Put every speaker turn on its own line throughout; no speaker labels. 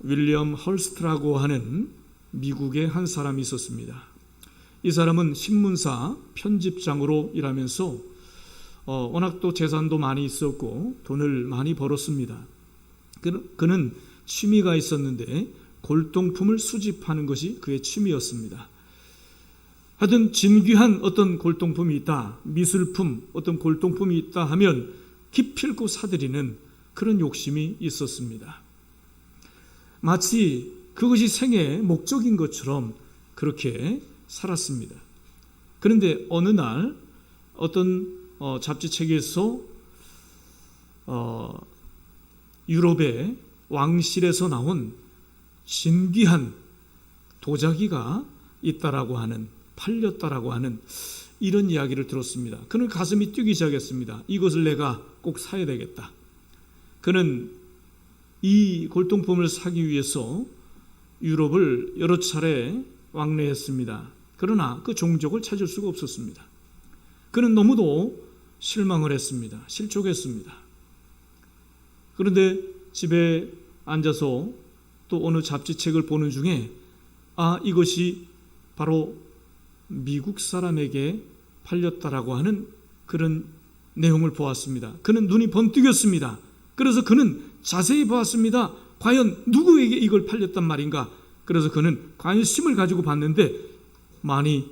윌리엄 헐스트라고 하는 미국의 한 사람이 있었습니다. 이 사람은 신문사 편집장으로 일하면서 워낙 또 재산도 많이 있었고 돈을 많이 벌었습니다. 그는 취미가 있었는데 골동품을 수집하는 것이 그의 취미였습니다. 하여튼 진귀한 어떤 골동품이 있다, 미술품, 어떤 골동품이 있다 하면 기필코 사들이는 그런 욕심이 있었습니다. 마치 그것이 생애의 목적인 것처럼 그렇게 살았습니다. 그런데 어느 날 어떤 잡지책에서 유럽의 왕실에서 나온 진귀한 도자기가 있다라고 하는, 팔렸다라고 하는 이런 이야기를 들었습니다. 그는 가슴이 뛰기 시작했습니다. 이것을 내가 꼭 사야 되겠다. 그는 이 골동품을 사기 위해서 유럽을 여러 차례 왕래했습니다. 그러나 그 종족을 찾을 수가 없었습니다. 그는 너무도 실망을 했습니다. 실족했습니다. 그런데 집에 앉아서 또 어느 잡지책을 보는 중에 이것이 바로 미국 사람에게 팔렸다라고 하는 그런 내용을 보았습니다. 그는 눈이 번뜩였습니다. 그래서 그는 자세히 보았습니다. 과연 누구에게 이걸 팔렸단 말인가? 그래서 그는 관심을 가지고 봤는데 많이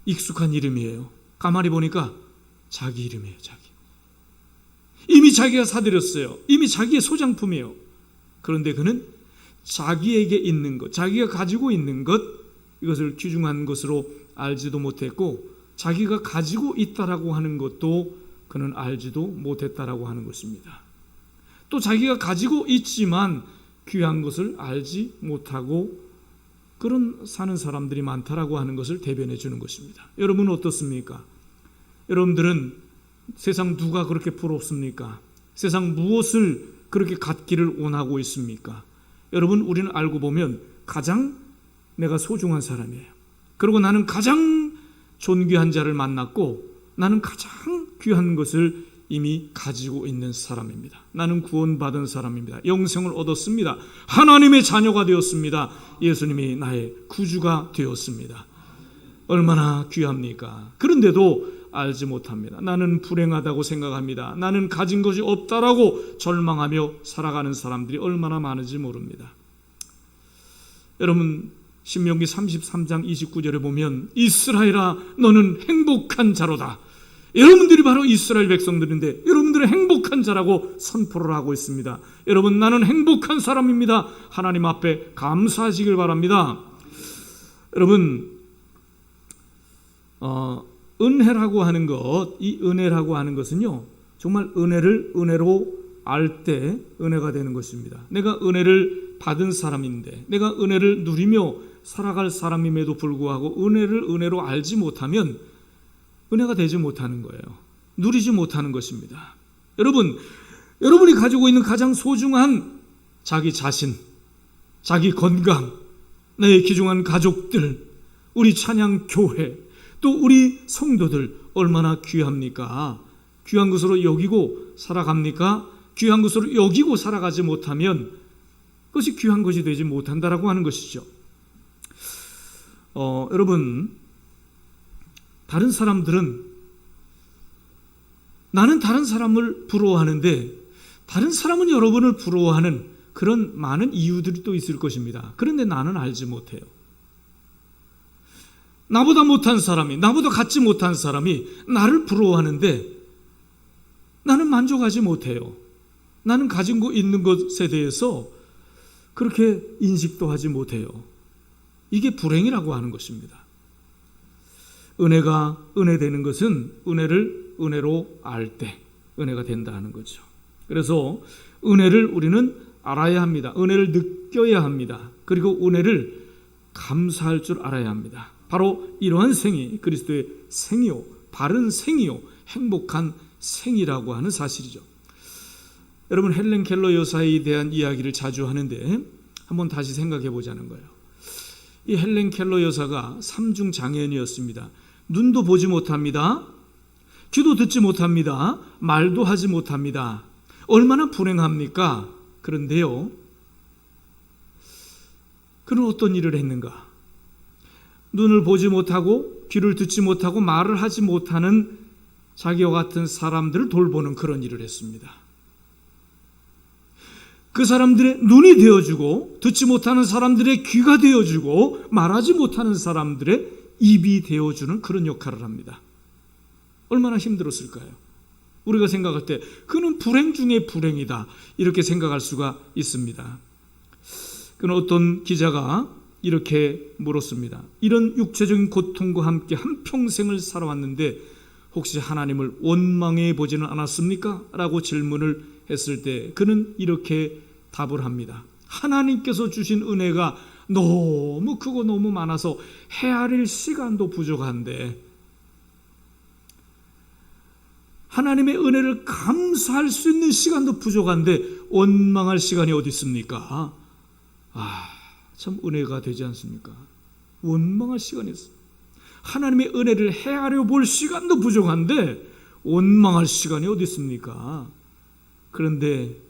익숙한 이름이에요. 가만히 보니까 자기 이름이에요. 이미 자기가 사들였어요. 이미 자기의 소장품이에요. 그런데 그는 자기에게 있는 것, 자기가 가지고 있는 것, 이것을 귀중한 것으로 알지도 못했고 자기가 가지고 있다라고 하는 것도 그는 알지도 못했다라고 하는 것입니다. 또 자기가 가지고 있지만 귀한 것을 알지 못하고 그런 사는 사람들이 많다라고 하는 것을 대변해 주는 것입니다. 여러분은 어떻습니까? 여러분들은 세상 누가 그렇게 부럽습니까? 세상 무엇을 그렇게 갖기를 원하고 있습니까? 여러분, 우리는 알고 보면 가장 내가 소중한 사람이에요. 그리고 나는 가장 존귀한 자를 만났고 나는 가장 귀한 것을 이미 가지고 있는 사람입니다. 나는 구원받은 사람입니다. 영생을 얻었습니다. 하나님의 자녀가 되었습니다. 예수님이 나의 구주가 되었습니다. 얼마나 귀합니까? 그런데도 알지 못합니다. 나는 불행하다고 생각합니다. 나는 가진 것이 없다라고 절망하며 살아가는 사람들이 얼마나 많은지 모릅니다. 여러분, 신명기 33장 29절에 보면 이스라엘아 너는 행복한 자로다. 여러분들이 바로 이스라엘 백성들인데 여러분들은 행복한 자라고 선포를 하고 있습니다. 여러분, 나는 행복한 사람입니다. 하나님 앞에 감사하시길 바랍니다. 여러분, 은혜라고 하는 것, 이 은혜라고 하는 것은요, 정말 은혜를 은혜로 알 때 은혜가 되는 것입니다. 내가 은혜를 받은 사람인데, 내가 은혜를 누리며 살아갈 사람임에도 불구하고 은혜를 은혜로 알지 못하면 은혜가 되지 못하는 거예요. 누리지 못하는 것입니다. 여러분이 가지고 있는 가장 소중한 자기 자신, 자기 건강, 나의 귀중한 가족들, 우리 찬양 교회, 또 우리 성도들 얼마나 귀합니까? 귀한 것으로 여기고 살아갑니까? 귀한 것으로 여기고 살아가지 못하면 그것이 귀한 것이 되지 못한다라고 하는 것이죠. 여러분, 다른 사람들은 나는 다른 사람을 부러워하는데 다른 사람은 여러분을 부러워하는 그런 많은 이유들이 또 있을 것입니다. 그런데 나는 알지 못해요. 나보다 못한 사람이, 나보다 갖지 못한 사람이 나를 부러워하는데 나는 만족하지 못해요. 나는 가진 거 있는 것에 대해서 그렇게 인식도 하지 못해요. 이게 불행이라고 하는 것입니다. 은혜가 은혜되는 것은 은혜를 은혜로 알 때 은혜가 된다 하는 거죠. 그래서 은혜를 우리는 알아야 합니다. 은혜를 느껴야 합니다. 그리고 은혜를 감사할 줄 알아야 합니다. 바로 이러한 생이 그리스도의 생이요, 바른 생이요, 행복한 생이라고 하는 사실이죠. 여러분, 헬렌 켈러 여사에 대한 이야기를 자주 하는데 한번 다시 생각해 보자는 거예요. 이 헬렌 켈러 여사가 삼중 장애인이었습니다. 눈도 보지 못합니다. 귀도 듣지 못합니다. 말도 하지 못합니다. 얼마나 불행합니까? 그런데요, 그는 어떤 일을 했는가? 눈을 보지 못하고 귀를 듣지 못하고 말을 하지 못하는 자기와 같은 사람들을 돌보는 그런 일을 했습니다. 그 사람들의 눈이 되어주고 듣지 못하는 사람들의 귀가 되어주고 말하지 못하는 사람들의 입이 되어주는 그런 역할을 합니다. 얼마나 힘들었을까요? 우리가 생각할 때 그는 불행 중에 불행이다 이렇게 생각할 수가 있습니다. 그는 어떤 기자가 이렇게 물었습니다. 이런 육체적인 고통과 함께 한평생을 살아왔는데 혹시 하나님을 원망해 보지는 않았습니까? 라고 질문을 했을 때 그는 이렇게 답을 합니다. 하나님께서 주신 은혜가 너무 크고 너무 많아서 헤아릴 시간도 부족한데 하나님의 은혜를 감사할 수 있는 시간도 부족한데 원망할 시간이 어디 있습니까? 참 은혜가 되지 않습니까? 원망할 시간이 있어요. 하나님의 은혜를 헤아려 볼 시간도 부족한데 원망할 시간이 어디 있습니까? 그런데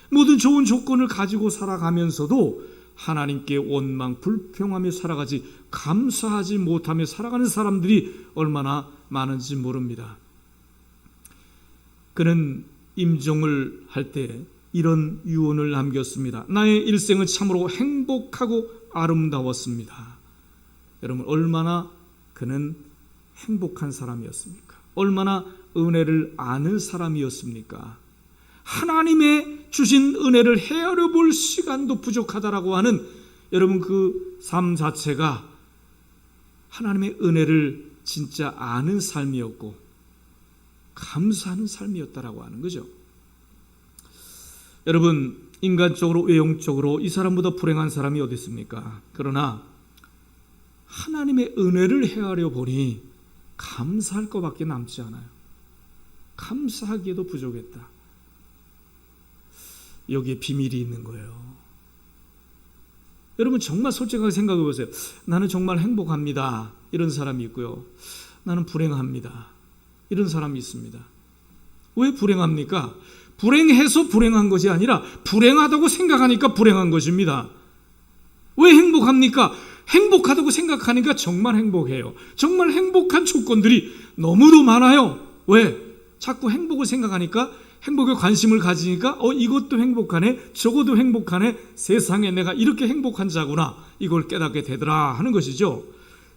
모든 좋은 조건을 가지고 살아가면서도 하나님께 원망, 불평하며 살아가지 감사하지 못하며 살아가는 사람들이 얼마나 많은지 모릅니다. 그는 임종을 할 때 이런 유언을 남겼습니다. 나의 일생은 참으로 행복하고 아름다웠습니다. 여러분, 얼마나 그는 행복한 사람이었습니까? 얼마나 은혜를 아는 사람이었습니까? 하나님의 주신 은혜를 헤아려 볼 시간도 부족하다라고 하는 여러분 그 삶 자체가 하나님의 은혜를 진짜 아는 삶이었고 감사하는 삶이었다라고 하는 거죠. 여러분, 인간적으로 외형적으로 이 사람보다 불행한 사람이 어디 있습니까? 그러나 하나님의 은혜를 헤아려 보니 감사할 것밖에 남지 않아요. 감사하기에도 부족했다. 여기에 비밀이 있는 거예요. 여러분 정말 솔직하게 생각해 보세요. 나는 정말 행복합니다. 이런 사람이 있고요. 나는 불행합니다. 이런 사람이 있습니다. 왜 불행합니까? 불행해서 불행한 것이 아니라 불행하다고 생각하니까 불행한 것입니다. 왜 행복합니까? 행복하다고 생각하니까 정말 행복해요. 정말 행복한 조건들이 너무도 많아요. 왜? 자꾸 행복을 생각하니까 행복에 관심을 가지니까 이것도 행복하네, 저것도 행복하네, 세상에 내가 이렇게 행복한 자구나 이걸 깨닫게 되더라 하는 것이죠.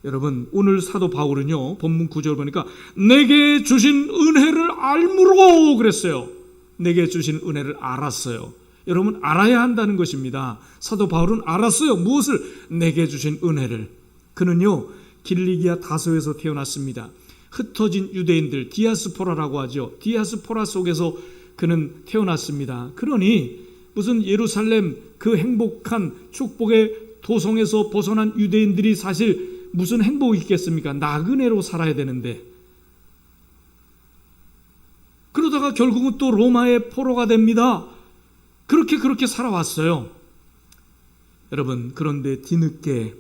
여러분, 오늘 사도 바울은요 본문 9절 보니까 내게 주신 은혜를 알므로 그랬어요. 내게 주신 은혜를 알았어요. 여러분, 알아야 한다는 것입니다. 사도 바울은 알았어요. 무엇을? 내게 주신 은혜를. 그는요 길리기아 다소에서 태어났습니다. 흩어진 유대인들, 디아스포라라고 하죠. 디아스포라 속에서 그는 태어났습니다. 그러니 무슨 예루살렘 그 행복한 축복의 도성에서 벗어난 유대인들이 사실 무슨 행복이 있겠습니까? 나그네로 살아야 되는데, 그러다가 결국은 또 로마의 포로가 됩니다. 그렇게 살아왔어요. 여러분, 그런데 뒤늦게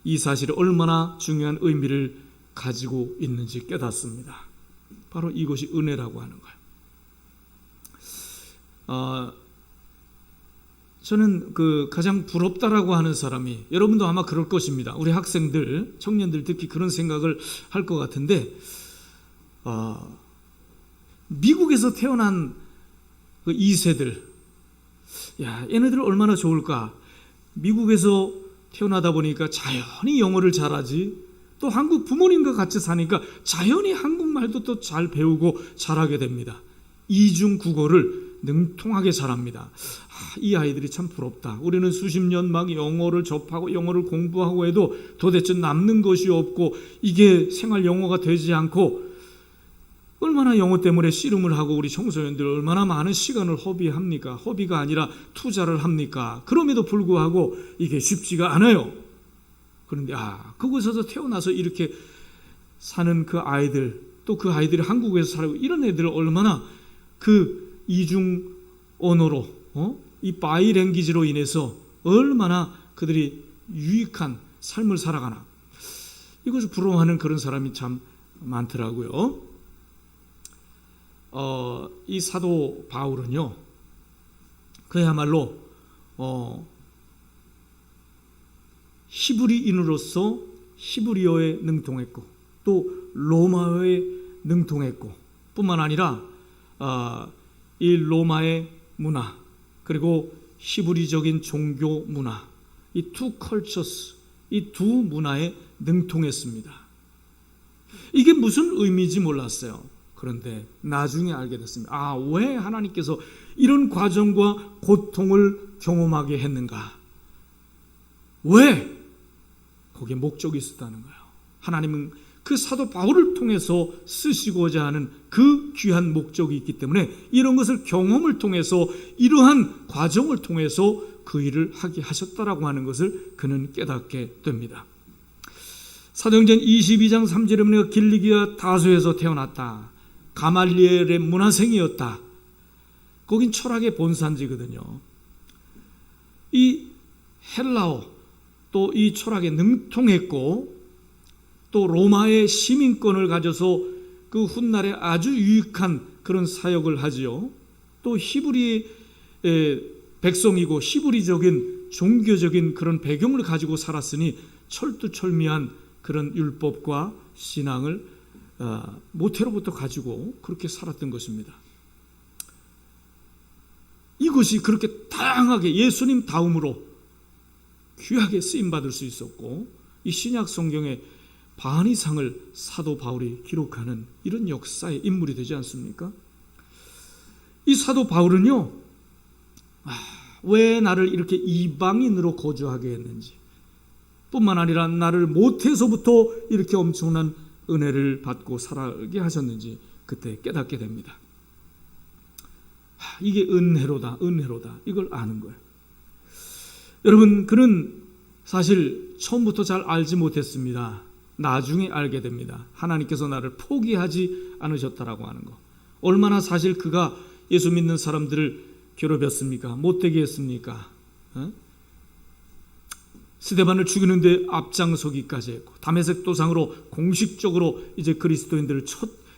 이 사실이 얼마나 중요한 의미를 가지고 있는지 깨닫습니다. 바로 이것이 은혜라고 하는 거예요. 저는 그 가장 부럽다라고 하는 사람이, 여러분도 아마 그럴 것입니다. 우리 학생들, 청년들 특히 그런 생각을 할 것 같은데, 미국에서 태어난 그 2세들, 야, 얘네들 얼마나 좋을까? 미국에서 태어나다 보니까 자연히 영어를 잘하지, 또 한국 부모님과 같이 사니까 자연히 한국말도 또 잘 배우고 잘하게 됩니다. 이중 국어를 능통하게 잘합니다. 이 아이들이 참 부럽다. 우리는 수십 년 막 영어를 접하고 영어를 공부하고 해도 도대체 남는 것이 없고 이게 생활 영어가 되지 않고 얼마나 영어 때문에 씨름을 하고 우리 청소년들 얼마나 많은 시간을 허비합니까? 허비가 아니라 투자를 합니까? 그럼에도 불구하고 이게 쉽지가 않아요. 그런데 그곳에서 태어나서 이렇게 사는 그 아이들, 또 그 아이들이 한국에서 살고 이런 애들을 얼마나 그 이중 언어로 이 바이랭귀지로 인해서 얼마나 그들이 유익한 삶을 살아가나, 이것을 부러워하는 그런 사람이 참 많더라고요. 이 사도 바울은요 그야말로 히브리인으로서 히브리어에 능통했고 또 로마어에 능통했고 뿐만 아니라 이 로마의 문화 그리고 히브리적인 종교 문화 이 두 컬처스 이 두 문화에 능통했습니다. 이게 무슨 의미인지 몰랐어요. 그런데 나중에 알게 됐습니다. 왜 하나님께서 이런 과정과 고통을 경험하게 했는가? 왜? 거기에 목적이 있었다는 거예요. 하나님은 그 사도 바울을 통해서 쓰시고자 하는 그 귀한 목적이 있기 때문에 이런 것을 경험을 통해서 이러한 과정을 통해서 그 일을 하게 하셨다라고 하는 것을 그는 깨닫게 됩니다. 사도행전 22장 3절에 보면 길리기아 다소에서 태어났다. 가말리엘의 문화생이었다. 거긴 철학의 본산지거든요. 이 헬라어 또 이 철학에 능통했고 또 로마의 시민권을 가져서 그 훗날에 아주 유익한 그런 사역을 하지요. 또 히브리 백성이고 히브리적인 종교적인 그런 배경을 가지고 살았으니 철두철미한 그런 율법과 신앙을 모태로부터 가지고 그렇게 살았던 것입니다. 이것이 그렇게 다양하게 예수님 다음으로 귀하게 쓰임받을 수 있었고 이 신약 성경의 반 이상을 사도 바울이 기록하는 이런 역사의 인물이 되지 않습니까? 이 사도 바울은요, 왜 나를 이렇게 이방인으로 거주하게 했는지 뿐만 아니라 나를 모태에서부터 이렇게 엄청난 은혜를 받고 살아가게 하셨는지 그때 깨닫게 됩니다. 이게 은혜로다 이걸 아는 거예요. 여러분, 그는 사실 처음부터 잘 알지 못했습니다. 나중에 알게 됩니다. 하나님께서 나를 포기하지 않으셨다라고 하는 거. 얼마나 사실 그가 예수 믿는 사람들을 괴롭혔습니까? 못되게 했습니까? 스데반을 죽이는데 앞장서기까지 했고 다메섹 도상으로 공식적으로 이제 그리스도인들을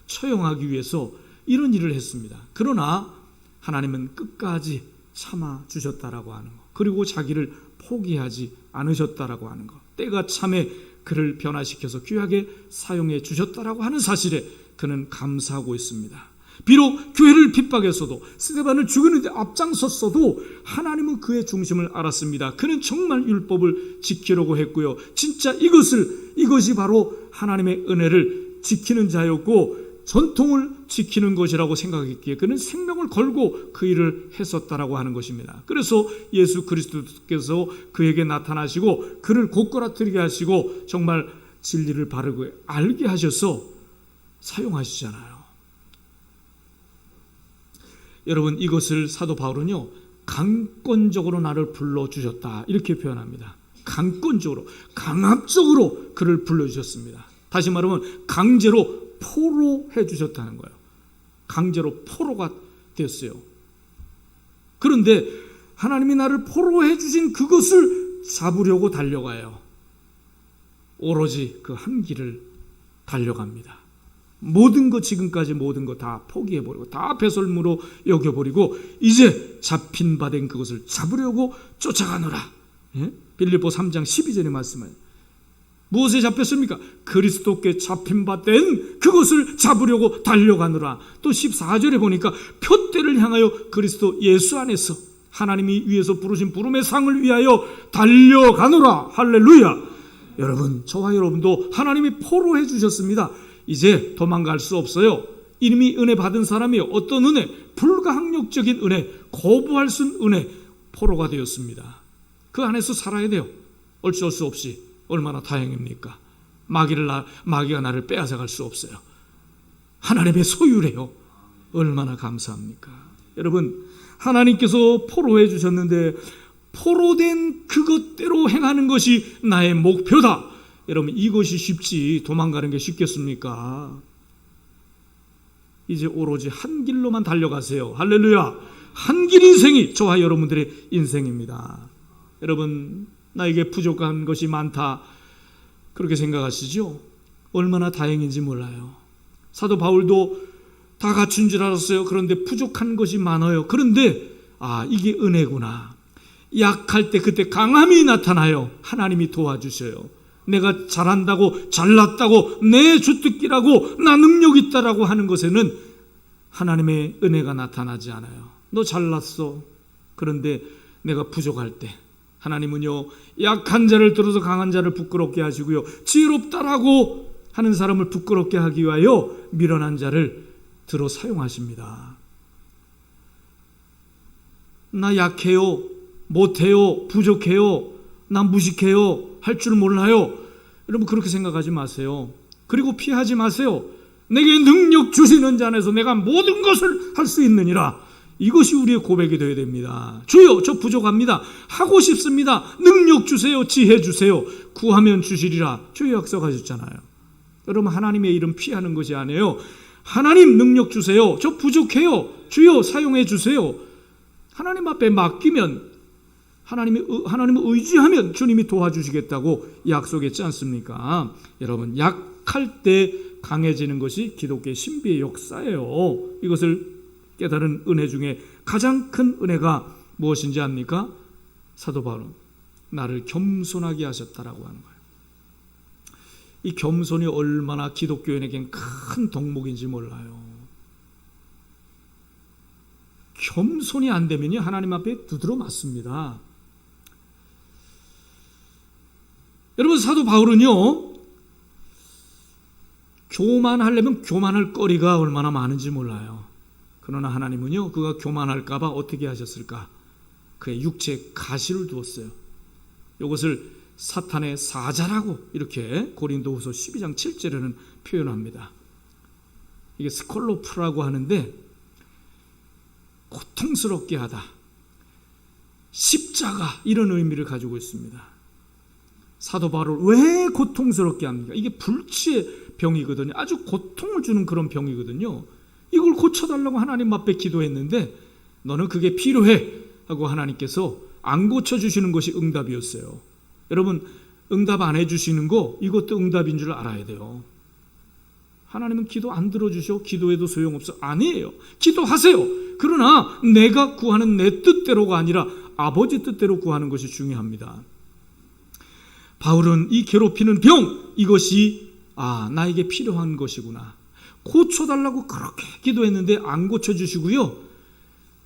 처형하기 위해서 이런 일을 했습니다. 그러나 하나님은 끝까지 참아 주셨다라고 하는 것, 그리고 자기를 포기하지 않으셨다라고 하는 것, 때가 참에 그를 변화시켜서 귀하게 사용해 주셨다라고 하는 사실에 그는 감사하고 있습니다. 비록 교회를 핍박했어도 스데반을 죽이는데 앞장섰어도 하나님은 그의 중심을 알았습니다. 그는 정말 율법을 지키려고 했고요. 진짜 이것이 바로 하나님의 은혜를 지키는 자였고 전통을 지키는 것이라고 생각했기에 그는 생명을 걸고 그 일을 했었다라고 하는 것입니다. 그래서 예수 그리스도께서 그에게 나타나시고 그를 곧걸어뜨리게 하시고 정말 진리를 바르고 알게 하셔서 사용하시잖아요. 여러분, 이것을 사도 바울은요, 강권적으로 나를 불러주셨다 이렇게 표현합니다. 강권적으로, 강압적으로 그를 불러주셨습니다. 다시 말하면 강제로 포로해 주셨다는 거예요. 강제로 포로가 됐어요. 그런데 하나님이 나를 포로해 주신 그것을 잡으려고 달려가요. 오로지 그 한 길을 달려갑니다. 모든 것, 지금까지 모든 것 다 포기해버리고 다 배설물로 여겨버리고 이제 잡힌 바 된 그것을 잡으려고 쫓아가노라. 빌립보 3장 12절에 말씀해요. 무엇에 잡혔습니까? 그리스도께 잡힌 바 된 그것을 잡으려고 달려가노라. 또 14절에 보니까 표대를 향하여 그리스도 예수 안에서 하나님이 위에서 부르신 부름의 상을 위하여 달려가노라. 할렐루야. 여러분, 저와 여러분도 하나님이 포로해 주셨습니다. 이제 도망갈 수 없어요. 이미 은혜 받은 사람이 어떤 은혜? 불가항력적인 은혜, 거부할 수 없는 은혜, 포로가 되었습니다. 그 안에서 살아야 돼요. 어쩔 수 없이. 얼마나 다행입니까? 마귀가 나를 빼앗아갈 수 없어요. 하나님의 소유래요. 얼마나 감사합니까? 여러분, 하나님께서 포로해 주셨는데 포로된 그것대로 행하는 것이 나의 목표다. 여러분, 이것이 쉽지 도망가는 게 쉽겠습니까? 이제 오로지 한 길로만 달려가세요. 할렐루야. 한 길 인생이 저와 여러분들의 인생입니다. 여러분, 나에게 부족한 것이 많다 그렇게 생각하시죠? 얼마나 다행인지 몰라요. 사도 바울도 다 갖춘 줄 알았어요. 그런데 부족한 것이 많아요. 그런데 이게 은혜구나. 약할 때 그때 강함이 나타나요. 하나님이 도와주셔요. 내가 잘한다고, 잘났다고, 내 주특기라고, 나 능력 있다라고 하는 것에는 하나님의 은혜가 나타나지 않아요. 너 잘났어. 그런데 내가 부족할 때 하나님은요, 약한 자를 들어서 강한 자를 부끄럽게 하시고요, 지혜롭다라고 하는 사람을 부끄럽게 하기 위하여 미련한 자를 들어 사용하십니다. 나 약해요, 못해요, 부족해요, 나 무식해요, 할 줄 몰라요. 여러분 그렇게 생각하지 마세요. 그리고 피하지 마세요. 내게 능력 주시는 자 안에서 내가 모든 것을 할 수 있느니라. 이것이 우리의 고백이 되어야 됩니다. 주여, 저 부족합니다. 하고 싶습니다. 능력 주세요. 지혜 주세요. 구하면 주시리라. 주의 약속하셨잖아요. 여러분 하나님의 이름 피하는 것이 아니에요. 하나님 능력 주세요. 저 부족해요. 주여 사용해 주세요. 하나님 앞에 맡기면, 하나님을 의지하면 주님이 도와주시겠다고 약속했지 않습니까? 여러분 약할 때 강해지는 것이 기독교의 신비의 역사예요. 이것을 깨달은 은혜 중에 가장 큰 은혜가 무엇인지 압니까? 사도 바울은 나를 겸손하게 하셨다라고 하는 거예요. 이 겸손이 얼마나 기독교인에겐 큰 덕목인지 몰라요. 겸손이 안 되면요, 하나님 앞에 두드러 맞습니다. 여러분 사도 바울은요, 교만하려면 교만할 거리가 얼마나 많은지 몰라요. 그러나 하나님은요, 그가 교만할까 봐 어떻게 하셨을까? 그의 육체에 가시를 두었어요. 이것을 사탄의 사자라고 이렇게 고린도후서 12장 7절에는 표현합니다. 이게 스콜로프라고 하는데 고통스럽게 하다, 십자가, 이런 의미를 가지고 있습니다. 사도 바울을 왜 고통스럽게 합니까? 이게 불치의 병이거든요. 아주 고통을 주는 그런 병이거든요. 이걸 고쳐달라고 하나님 앞에 기도했는데 너는 그게 필요해 하고 하나님께서 안 고쳐주시는 것이 응답이었어요. 여러분 응답 안 해주시는 거, 이것도 응답인 줄 알아야 돼요. 하나님은 기도 안 들어주셔? 기도해도 소용없어? 아니에요. 기도하세요. 그러나 내가 구하는 내 뜻대로가 아니라 아버지 뜻대로 구하는 것이 중요합니다. 바울은 이 괴롭히는 병, 이것이 나에게 필요한 것이구나, 고쳐달라고 그렇게 기도했는데 안 고쳐주시고요,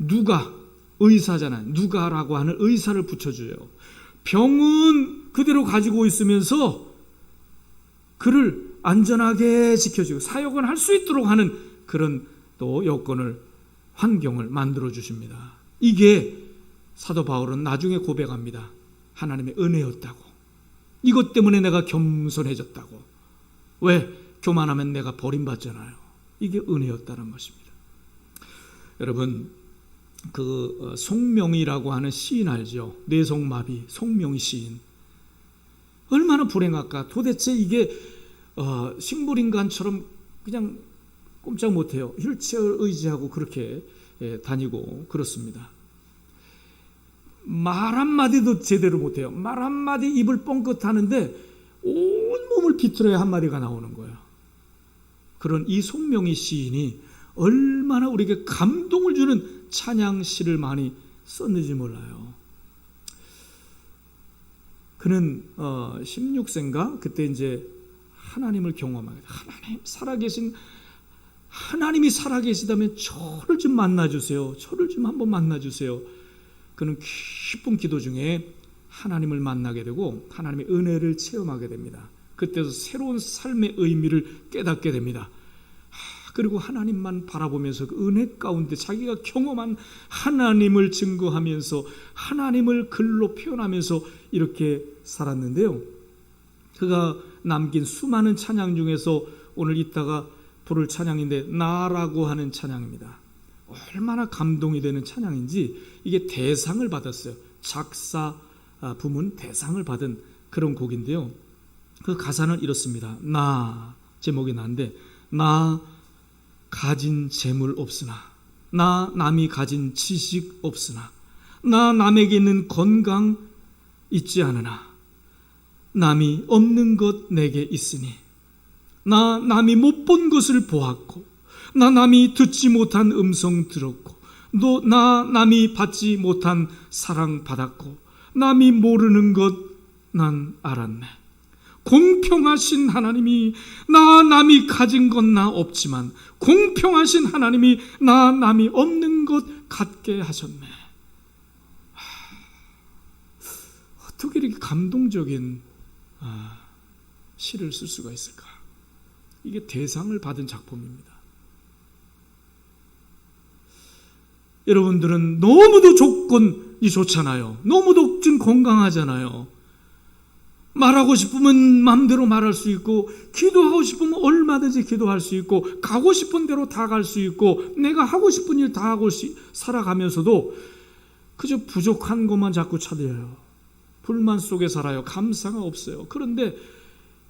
누가, 의사잖아요. 누가라고 하는 의사를 붙여줘요. 병은 그대로 가지고 있으면서 그를 안전하게 지켜주고 사역을 할 수 있도록 하는 그런 또 여건을, 환경을 만들어 주십니다. 이게 사도 바울은 나중에 고백합니다. 하나님의 은혜였다고. 이것 때문에 내가 겸손해졌다고. 왜? 교만하면 내가 버림받잖아요. 이게 은혜였다는 것입니다. 여러분 그 송명이라고 하는 시인 알죠? 뇌성마비 송명이 시인. 얼마나 불행할까. 도대체 이게 식물인간처럼 그냥 꼼짝 못해요. 휠체어를 의지하고 그렇게 다니고 그렇습니다. 말 한마디도 제대로 못해요. 말 한마디 입을 뻥끗 하는데 온 몸을 비틀어야 한마디가 나오는 거예요. 그런 이 송명희 시인이 얼마나 우리에게 감동을 주는 찬양시를 많이 썼는지 몰라요. 그는 16세인가 그때 이제 하나님을 경험하게, 하나님이 살아계시다면 저를 좀 만나주세요. 저를 좀 한번 만나주세요. 그는 기쁜 기도 중에 하나님을 만나게 되고 하나님의 은혜를 체험하게 됩니다. 그때서 새로운 삶의 의미를 깨닫게 됩니다. 그리고 하나님만 바라보면서 그 은혜 가운데 자기가 경험한 하나님을 증거하면서 하나님을 글로 표현하면서 이렇게 살았는데요. 그가 남긴 수많은 찬양 중에서 오늘 이따가 부를 찬양인데 나라고 하는 찬양입니다. 얼마나 감동이 되는 찬양인지 이게 대상을 받았어요. 작사 부문 대상을 받은 그런 곡인데요. 그 가사는 이렇습니다. 나, 제목이 난데, 나 가진 재물 없으나, 나 남이 가진 지식 없으나, 나 남에게 있는 건강 있지 않으나, 남이 없는 것 내게 있으니, 나 남이 못 본 것을 보았고, 나 남이 듣지 못한 음성 들었고, 남이 받지 못한 사랑 받았고 남이 모르는 것 난 알았네. 공평하신 하나님이 남이 가진 건 나 없지만 공평하신 하나님이 남이 없는 것 갖게 하셨네. 어떻게 이렇게 감동적인 시를 쓸 수가 있을까? 이게 대상을 받은 작품입니다. 여러분들은 너무도 조건이 좋잖아요. 너무도 좀 건강하잖아요. 말하고 싶으면 마음대로 말할 수 있고, 기도하고 싶으면 얼마든지 기도할 수 있고, 가고 싶은 대로 다 갈 수 있고, 내가 하고 싶은 일 다 하고 살아가면서도 그저 부족한 것만 자꾸 찾아요. 불만 속에 살아요. 감사가 없어요. 그런데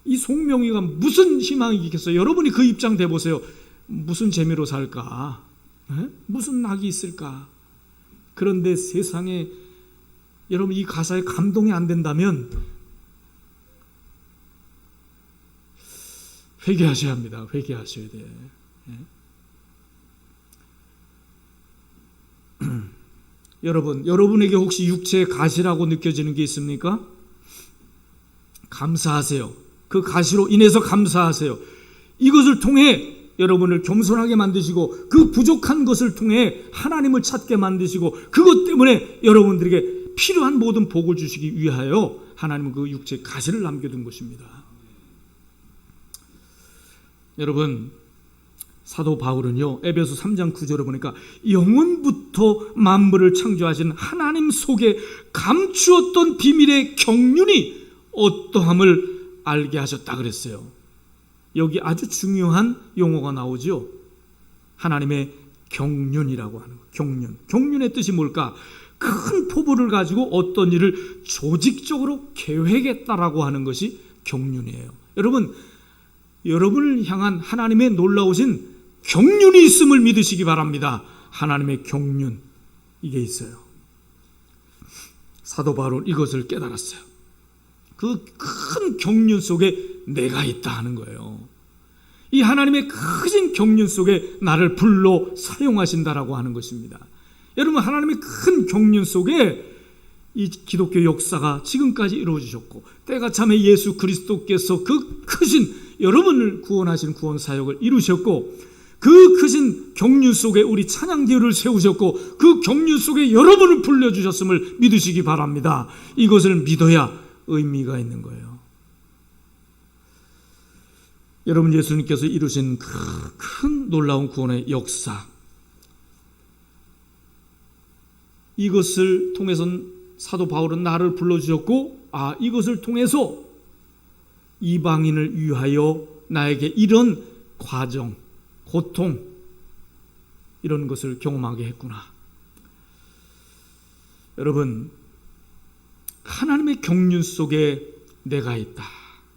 이 송명이가 무슨 희망이 있겠어요? 여러분이 그 입장 돼보세요. 무슨 재미로 살까? 무슨 낙이 있을까? 그런데 세상에 여러분 이 가사에 감동이 안 된다면 회개하셔야 합니다. 회개하셔야 돼. 여러분에게 혹시 육체의 가시라고 느껴지는 게 있습니까? 감사하세요. 그 가시로 인해서 감사하세요. 이것을 통해 여러분을 겸손하게 만드시고 그 부족한 것을 통해 하나님을 찾게 만드시고 그것 때문에 여러분들에게 필요한 모든 복을 주시기 위하여 하나님은 그 육체의 가시를 남겨둔 것입니다. 여러분, 사도 바울은요, 에베소 3장 9절을 보니까 영원부터 만물을 창조하신 하나님 속에 감추었던 비밀의 경륜이 어떠함을 알게 하셨다 그랬어요. 여기 아주 중요한 용어가 나오죠. 하나님의 경륜이라고 하는 거. 경륜의 뜻이 뭘까? 큰 포부를 가지고 어떤 일을 조직적으로 계획했다라고 하는 것이 경륜이에요. 여러분을 향한 하나님의 놀라우신 경륜이 있음을 믿으시기 바랍니다. 하나님의 경륜, 이게 있어요. 사도 바울은 이것을 깨달았어요. 그 큰 경륜 속에 내가 있다 하는 거예요. 이 하나님의 크신 경륜 속에 나를 불러 사용하신다라고 하는 것입니다. 여러분, 하나님의 큰 경륜 속에 이 기독교 역사가 지금까지 이루어지셨고, 때가 참에 예수 그리스도께서 그 크신 여러분을 구원하신 구원 사역을 이루셨고, 그 크신 경륜 속에 우리 찬양교회를 세우셨고, 그 경륜 속에 여러분을 불러주셨음을 믿으시기 바랍니다. 이것을 믿어야 의미가 있는 거예요. 여러분, 예수님께서 이루신 큰 놀라운 구원의 역사, 이것을 통해서는 사도 바울은 나를 불러주셨고, 이것을 통해서 이방인을 위하여 나에게 이런 과정, 고통, 이런 것을 경험하게 했구나. 여러분, 하나님의 경륜 속에 내가 있다.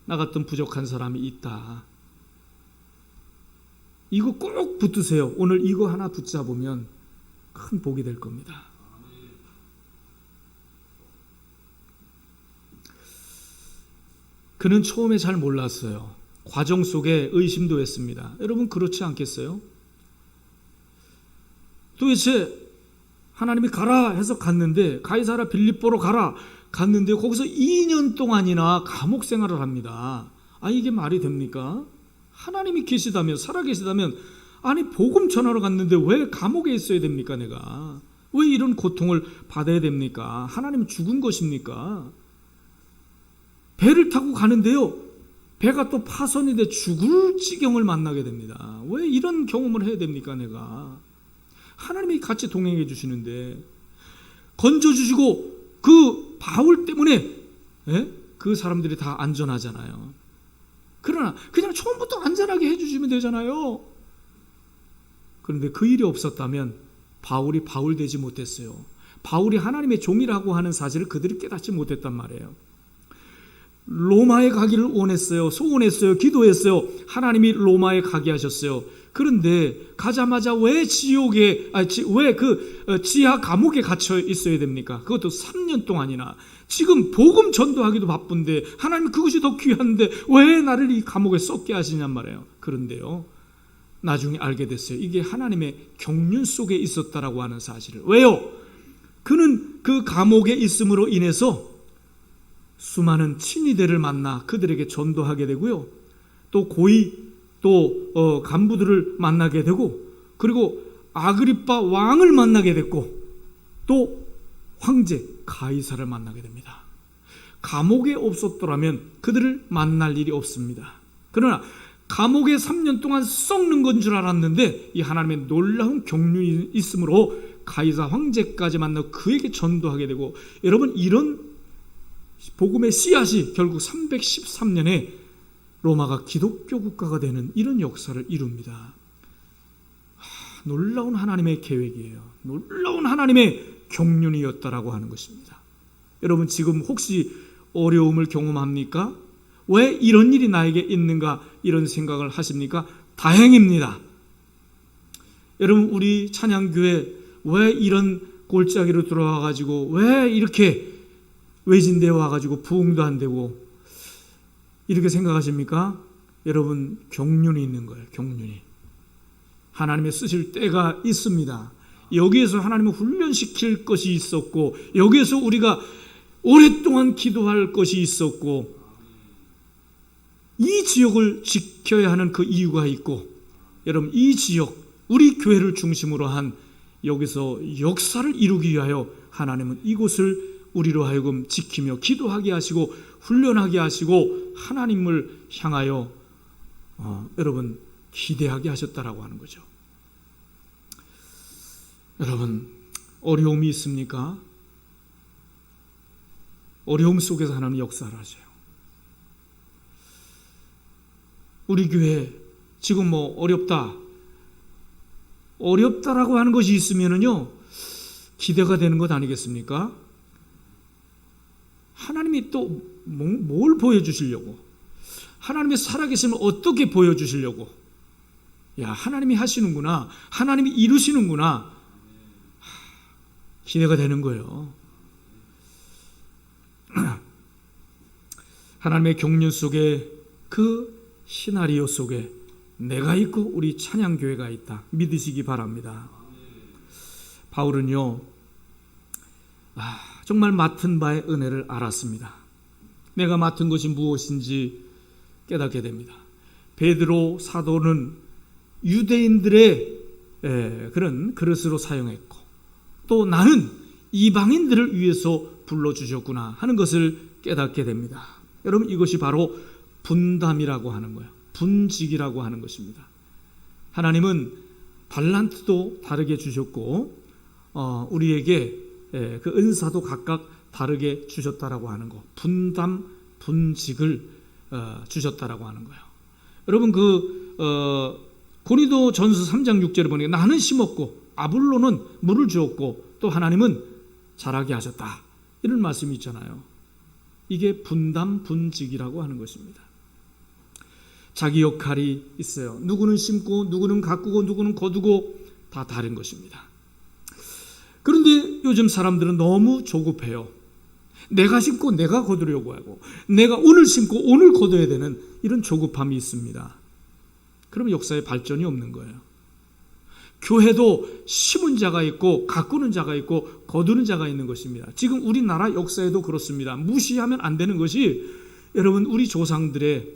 나 같은 부족한 사람이 있다. 이거 꼭 붙드세요. 오늘 이거 하나 붙잡으면 큰 복이 될 겁니다. 그는 처음에 잘 몰랐어요. 과정 속에 의심도 했습니다. 여러분, 그렇지 않겠어요? 도대체 하나님이 가라 해서 갔는데, 가이사랴 빌립보로 가라 갔는데 거기서 2년 동안이나 감옥 생활을 합니다. 이게 말이 됩니까? 하나님이 계시다면, 살아계시다면, 복음 전하러 갔는데 왜 감옥에 있어야 됩니까? 내가 왜 이런 고통을 받아야 됩니까? 하나님은 죽은 것입니까? 배를 타고 가는데요, 배가 또 파손이 돼 죽을 지경을 만나게 됩니다. 왜 이런 경험을 해야 됩니까? 내가 하나님이 같이 동행해 주시는데, 건져주시고 그 바울 때문에 그 사람들이 다 안전하잖아요. 그러나 그냥 처음부터 안전하게 해주시면 되잖아요. 그런데 그 일이 없었다면 바울이 바울 되지 못했어요. 바울이 하나님의 종이라고 하는 사실을 그들이 깨닫지 못했단 말이에요. 로마에 가기를 원했어요. 소원했어요. 기도했어요. 하나님이 로마에 가게 하셨어요. 그런데 가자마자 왜 왜 지하 감옥에 갇혀 있어야 됩니까? 그것도 3년 동안이나. 지금 복음 전도하기도 바쁜데, 하나님 그것이 더 귀한데 왜 나를 이 감옥에 썩게 하시냔 말이에요. 그런데요, 나중에 알게 됐어요. 이게 하나님의 경륜 속에 있었다라고 하는 사실을. 왜요? 그는 그 감옥에 있음으로 인해서 수많은 친위대를 만나 그들에게 전도하게 되고요. 또 고위 또 간부들을 만나게 되고, 그리고 아그리빠 왕을 만나게 됐고, 또 황제 가이사를 만나게 됩니다. 감옥에 없었더라면 그들을 만날 일이 없습니다. 그러나 감옥에 3년 동안 썩는 건 줄 알았는데 이 하나님의 놀라운 경륜이 있으므로 가이사 황제까지 만나 그에게 전도하게 되고, 여러분, 이런 복음의 씨앗이 결국 313년에 로마가 기독교 국가가 되는 이런 역사를 이룹니다. 놀라운 하나님의 계획이에요. 놀라운 하나님의 경륜이었다라고 하는 것입니다. 여러분, 지금 혹시 어려움을 경험합니까? 왜 이런 일이 나에게 있는가 이런 생각을 하십니까? 다행입니다. 여러분, 우리 찬양교회 왜 이런 골짜기로 들어와가지고 왜 이렇게 외진되어 와가지고 부흥도 안 되고 이렇게 생각하십니까? 여러분, 경륜이 있는 거예요. 경륜이. 하나님의 쓰실 때가 있습니다. 여기에서 하나님을 훈련시킬 것이 있었고, 여기에서 우리가 오랫동안 기도할 것이 있었고, 이 지역을 지켜야 하는 그 이유가 있고, 여러분, 이 지역, 우리 교회를 중심으로 한 여기서 역사를 이루기 위하여 하나님은 이곳을 우리로 하여금 지키며 기도하게 하시고 훈련하게 하시고 하나님을 향하여 여러분 기대하게 하셨다라고 하는 거죠. 여러분, 어려움이 있습니까? 어려움 속에서 하나님 역사를 하셔요. 우리 교회 지금 뭐 어렵다라고 하는 것이 있으면은요, 기대가 되는 것 아니겠습니까? 하나님이 또 뭘 보여주시려고, 하나님의 살아계심을 어떻게 보여주시려고, 야, 하나님이 하시는구나, 하나님이 이루시는구나, 기대가 되는 거예요. 하나님의 경륜 속에, 그 시나리오 속에 내가 있고 우리 찬양교회가 있다 믿으시기 바랍니다. 바울은요, 정말 맡은 바의 은혜를 알았습니다. 내가 맡은 것이 무엇인지 깨닫게 됩니다. 베드로 사도는 유대인들의 그런 그릇으로 사용했고, 또 나는 이방인들을 위해서 불러주셨구나 하는 것을 깨닫게 됩니다. 여러분, 이것이 바로 분담이라고 하는 거예요. 분직이라고 하는 것입니다. 하나님은 달란트도 다르게 주셨고, 우리에게 그 은사도 각각 다르게 주셨다라고 하는 거, 분담, 분직을 주셨다라고 하는 거예요. 여러분, 고린도 전서 3장 6절에 보니까 나는 심었고 아볼로는 물을 주었고 또 하나님은 자라게 하셨다, 이런 말씀이 있잖아요. 이게 분담, 분직이라고 하는 것입니다. 자기 역할이 있어요. 누구는 심고 누구는 가꾸고 누구는 거두고 다 다른 것입니다. 그런데 요즘 사람들은 너무 조급해요. 내가 심고 내가 거두려고 하고, 내가 오늘 심고 오늘 거둬야 되는 이런 조급함이 있습니다. 그럼 역사에 발전이 없는 거예요. 교회도 심은 자가 있고 가꾸는 자가 있고 거두는 자가 있는 것입니다. 지금 우리나라 역사에도 그렇습니다. 무시하면 안 되는 것이, 여러분, 우리 조상들의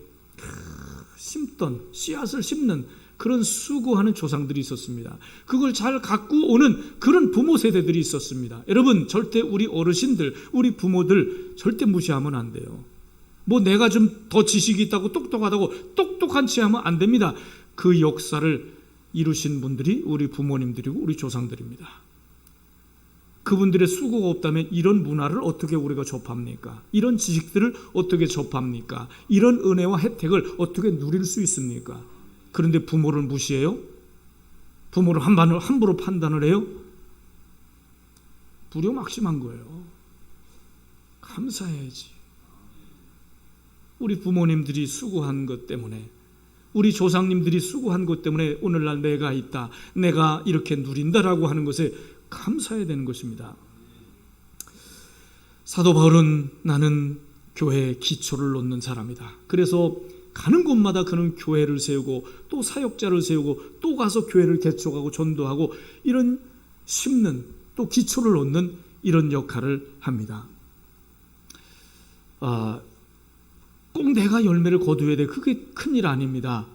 심던 씨앗을 심는 그런 수고하는 조상들이 있었습니다. 그걸 잘 갖고 오는 그런 부모 세대들이 있었습니다. 여러분, 절대 우리 어르신들, 우리 부모들 절대 무시하면 안 돼요. 뭐 내가 좀 더 지식이 있다고 똑똑하다고 똑똑한 체 하면 안 됩니다. 그 역사를 이루신 분들이 우리 부모님들이고 우리 조상들입니다. 그분들의 수고가 없다면 이런 문화를 어떻게 우리가 접합니까? 이런 지식들을 어떻게 접합니까? 이런 은혜와 혜택을 어떻게 누릴 수 있습니까? 그런데 부모를 무시해요? 부모를 함부로 판단을 해요? 불효막심한 거예요. 감사해야지. 우리 부모님들이 수고한 것 때문에, 우리 조상님들이 수고한 것 때문에 오늘날 내가 있다, 내가 이렇게 누린다라고 하는 것에 감사해야 되는 것입니다. 사도 바울은 나는 교회의 기초를 놓는 사람이다. 그래서 가는 곳마다 그는 교회를 세우고 또 사역자를 세우고 또 가서 교회를 개척하고 전도하고 이런 심는 또 기초를 놓는 이런 역할을 합니다. 꼭 내가 열매를 거두어야 돼. 그게 큰일 아닙니다.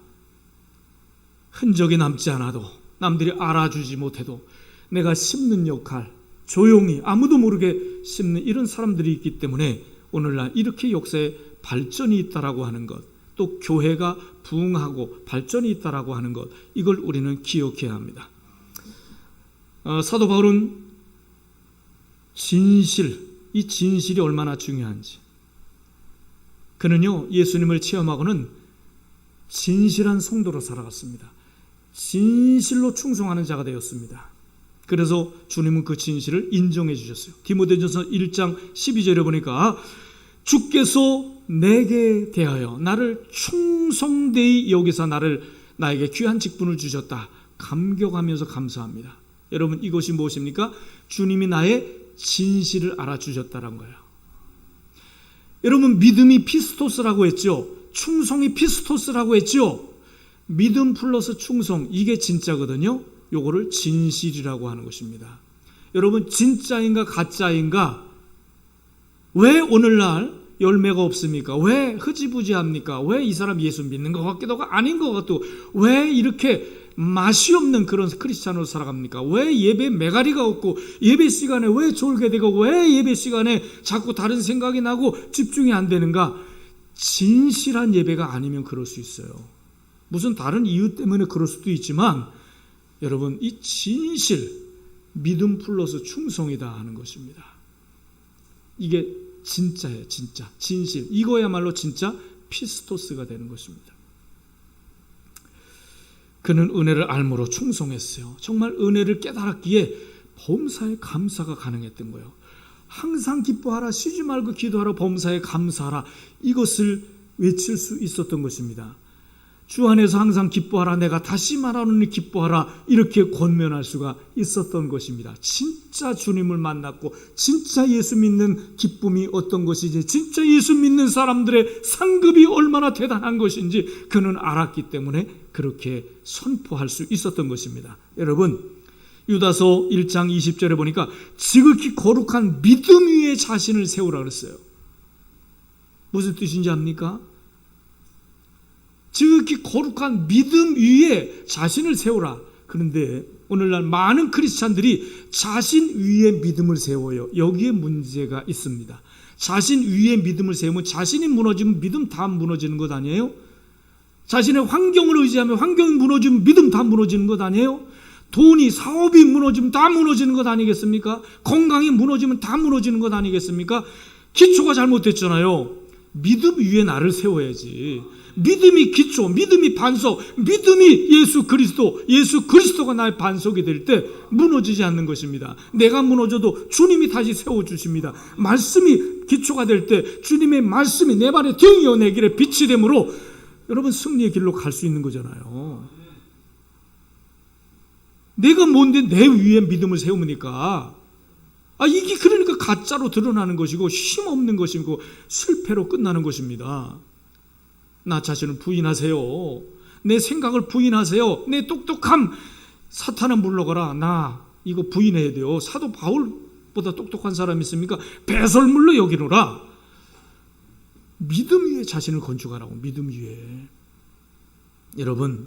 흔적이 남지 않아도 남들이 알아주지 못해도 내가 심는 역할, 조용히 아무도 모르게 심는 이런 사람들이 있기 때문에 오늘날 이렇게 역사에 발전이 있다라고 하는 것, 또 교회가 부흥하고 발전이 있다라고 하는 것, 이걸 우리는 기억해야 합니다. 사도 바울은 이 진실이 얼마나 중요한지, 그는요 예수님을 체험하고는 진실한 성도로 살아갔습니다. 진실로 충성하는 자가 되었습니다. 그래서 주님은 그 진실을 인정해 주셨어요. 디모데전서 1장 12절에 보니까 주께서 내게 대하여 나를 충성되이 여기사 나에게 귀한 직분을 주셨다. 감격하면서 감사합니다. 여러분, 이것이 무엇입니까? 주님이 나의 진실을 알아주셨다는 거예요. 여러분, 믿음이 피스토스라고 했죠. 충성이 피스토스라고 했죠. 믿음 플러스 충성, 이게 진짜거든요. 요거를 진실이라고 하는 것입니다. 여러분, 진짜인가 가짜인가? 왜 오늘날 열매가 없습니까? 왜 흐지부지합니까? 왜 이 사람 예수 믿는 것 같기도 하고 아닌 것 같고, 왜 이렇게 맛이 없는 그런 크리스찬으로 살아갑니까? 왜 예배 매가리가 없고, 예배 시간에 왜 졸게 되고, 왜 예배 시간에 자꾸 다른 생각이 나고 집중이 안 되는가? 진실한 예배가 아니면 그럴 수 있어요. 무슨 다른 이유 때문에 그럴 수도 있지만, 여러분, 이 진실, 믿음 플러스 충성이다 하는 것입니다. 이게 진짜예요. 진짜 진실, 이거야말로 진짜 피스토스가 되는 것입니다. 그는 은혜를 알므로 충성했어요. 정말 은혜를 깨달았기에 범사에 감사가 가능했던 거예요. 항상 기뻐하라, 쉬지 말고 기도하라, 범사에 감사하라, 이것을 외칠 수 있었던 것입니다. 주 안에서 항상 기뻐하라, 내가 다시 말하노니 기뻐하라, 이렇게 권면할 수가 있었던 것입니다. 진짜 주님을 만났고 진짜 예수 믿는 기쁨이 어떤 것인지, 진짜 예수 믿는 사람들의 상급이 얼마나 대단한 것인지 그는 알았기 때문에 그렇게 선포할 수 있었던 것입니다. 여러분, 유다서 1장 20절에 보니까 지극히 거룩한 믿음 위에 자신을 세우라 그랬어요. 무슨 뜻인지 압니까? 지극히 거룩한 믿음 위에 자신을 세우라. 그런데 오늘날 많은 크리스찬들이 자신 위에 믿음을 세워요. 여기에 문제가 있습니다. 자신 위에 믿음을 세우면 자신이 무너지면 믿음 다 무너지는 것 아니에요? 자신의 환경을 의지하면 환경이 무너지면 믿음 다 무너지는 것 아니에요? 돈이, 사업이 무너지면 다 무너지는 것 아니겠습니까? 건강이 무너지면 다 무너지는 것 아니겠습니까? 기초가 잘못됐잖아요. 믿음 위에 나를 세워야지. 믿음이 기초, 믿음이 반석, 믿음이 예수 그리스도가 나의 반석이 될 때 무너지지 않는 것입니다. 내가 무너져도 주님이 다시 세워주십니다. 말씀이 기초가 될 때 주님의 말씀이 내 발의 등이요 내 길에 빛이 되므로 여러분, 승리의 길로 갈 수 있는 거잖아요. 내가 뭔데 내 위에 믿음을 세우니까, 이게 그러니까 가짜로 드러나는 것이고 힘없는 것이고 실패로 끝나는 것입니다. 나 자신을 부인하세요. 내 생각을 부인하세요. 내 똑똑함, 사탄은 물러가라. 나 이거 부인해야 돼요. 사도 바울보다 똑똑한 사람이 있습니까? 배설물로 여기노라. 믿음 위에 자신을 건축하라고. 믿음 위에. 여러분,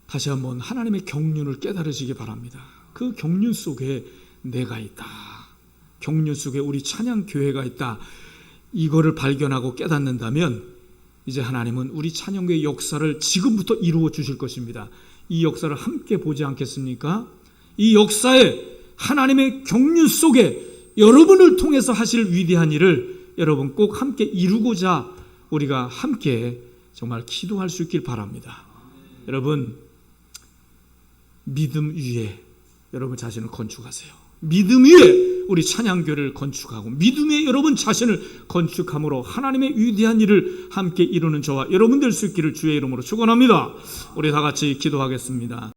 다시 한번 하나님의 경륜을 깨달으시기 바랍니다. 그 경륜 속에 내가 있다. 경륜 속에 우리 찬양교회가 있다. 이거를 발견하고 깨닫는다면 이제 하나님은 우리 찬양교회의 역사를 지금부터 이루어 주실 것입니다. 이 역사를 함께 보지 않겠습니까? 이 역사에 하나님의 경륜 속에 여러분을 통해서 하실 위대한 일을 여러분 꼭 함께 이루고자 우리가 함께 정말 기도할 수 있길 바랍니다. 여러분, 믿음 위에 여러분 자신을 건축하세요. 믿음 위에 우리 찬양교회를 건축하고 믿음 위에 여러분 자신을 건축함으로 하나님의 위대한 일을 함께 이루는 저와 여러분 될 수 있기를 주의 이름으로 축원합니다. 우리 다 같이 기도하겠습니다.